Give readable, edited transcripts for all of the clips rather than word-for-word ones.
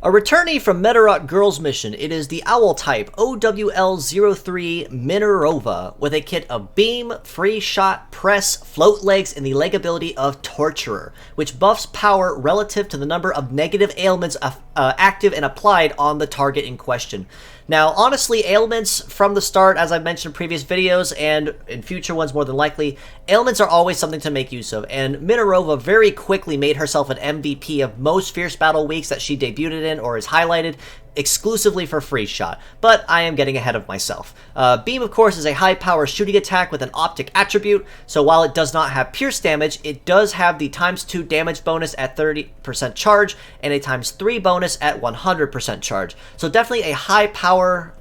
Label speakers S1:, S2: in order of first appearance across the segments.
S1: A returnee from Medarot Girls Mission, it is the OWL type OWL03 Minerouva with a kit of Beam, Free Shot, Press, Float Legs, and the leg ability of Torturer, which buffs power relative to the number of negative ailments active and applied on the target in question. Now, honestly, ailments from the start, as I've mentioned in previous videos, and in future ones more than likely, ailments are always something to make use of, and Minerouva very quickly made herself an MVP of most Fierce Battle weeks that she debuted in or is highlighted, exclusively for Free Shot, but I am getting ahead of myself. Beam, of course, is a high-power shooting attack with an optic attribute, so while it does not have pierce damage, it does have the ×2 damage bonus at 30% charge, and a ×3 bonus at 100% charge. So definitely a high-power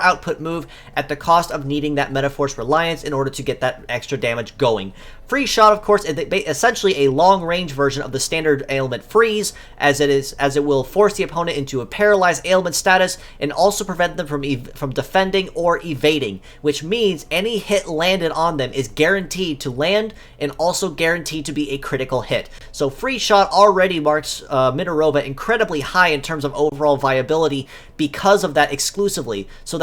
S1: output move at the cost of needing that Metaforce Reliance in order to get that extra damage going. Free Shot, of course, is essentially a long-range version of the standard ailment Freeze, as it will force the opponent into a paralyzed ailment status and also prevent them from defending or evading, which means any hit landed on them is guaranteed to land and also guaranteed to be a critical hit. So Free Shot already marks Minerouva incredibly high in terms of overall viability because of that exclusively. So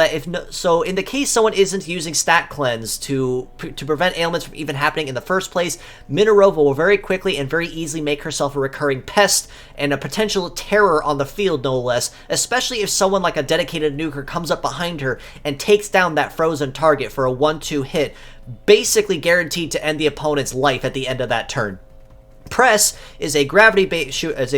S1: in the case someone isn't using Stat Cleanse to prevent ailments from even happening in the first place, Minerouva will very quickly and very easily make herself a recurring pest and a potential terror on the field, no less, especially if someone like a dedicated nuker comes up behind her and takes down that frozen target for a 1-2 hit, basically guaranteed to end the opponent's life at the end of that turn. Press is a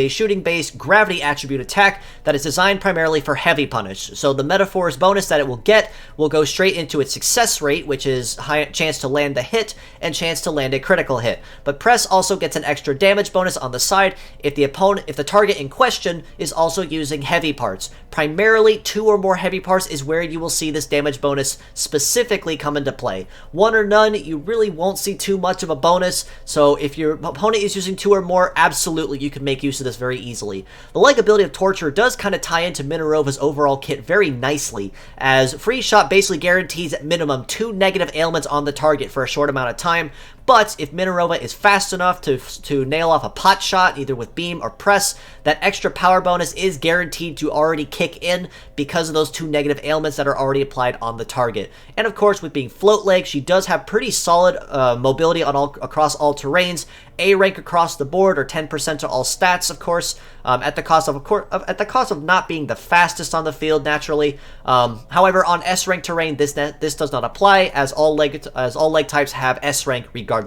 S1: shooting-based gravity attribute attack that is designed primarily for heavy punish. So the Metafor's bonus that it will get will go straight into its success rate, which is high chance to land the hit and chance to land a critical hit. But Press also gets an extra damage bonus on the side if the target in question is also using heavy parts. Primarily, 2 or more heavy parts is where you will see this damage bonus specifically come into play. 1 or none, you really won't see too much of a bonus. So if your opponent is using 2 or more, absolutely you can make use of this very easily. The leg ability of Torture does kind of tie into Minerouva's overall kit very nicely, as Free Shot basically guarantees at minimum 2 negative ailments on the target for a short amount of time, but if Minerouva is fast enough to nail off a pot shot, either with Beam or Press, that extra power bonus is guaranteed to already kick in because of those 2 negative ailments that are already applied on the target. And of course, with being Float Leg, she does have pretty solid mobility across all terrains, A rank across the board, or 10% to all stats, of course, at the cost of not being the fastest on the field naturally. However, on S rank terrain, this does not apply, as all leg types have S rank regardless.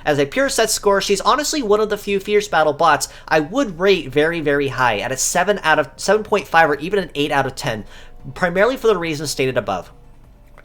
S1: As a pure set score, she's honestly one of the few Fierce Battle bots I would rate very, very high at a 7.5 or even an 8 out of 10, primarily for the reasons stated above.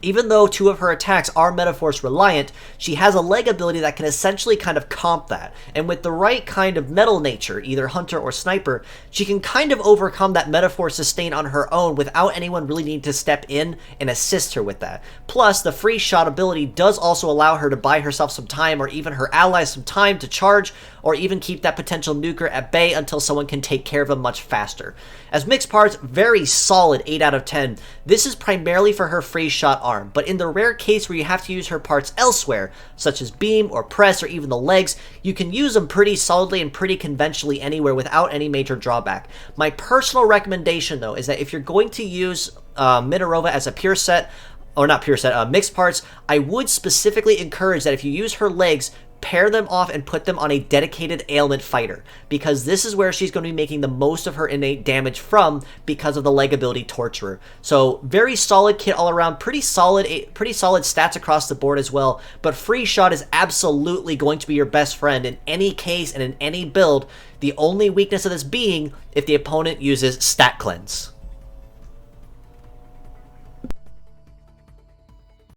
S1: Even though 2 of her attacks are Metaforce reliant, she has a leg ability that can essentially kind of comp that, and with the right kind of metal nature, either Hunter or Sniper, she can kind of overcome that Metaforce sustain on her own without anyone really needing to step in and assist her with that. Plus, the Free Shot ability does also allow her to buy herself some time, or even her allies some time to charge, or even keep that potential nuker at bay until someone can take care of them much faster. As mixed parts, very solid 8 out of 10. This is primarily for her Free Shot arm, but in the rare case where you have to use her parts elsewhere, such as Beam or Press or even the legs, you can use them pretty solidly and pretty conventionally anywhere without any major drawback. My personal recommendation, though, is that if you're going to use Minerouva as a pure set, or not pure set, mixed parts, I would specifically encourage that if you use her legs, pair them off and put them on a dedicated ailment fighter, because this is where she's going to be making the most of her innate damage from because of the leg ability Torturer. So very solid kit all around, pretty solid stats across the board as well, but Free Shot is absolutely going to be your best friend in any case and in any build, the only weakness of this being if the opponent uses Stat Cleanse.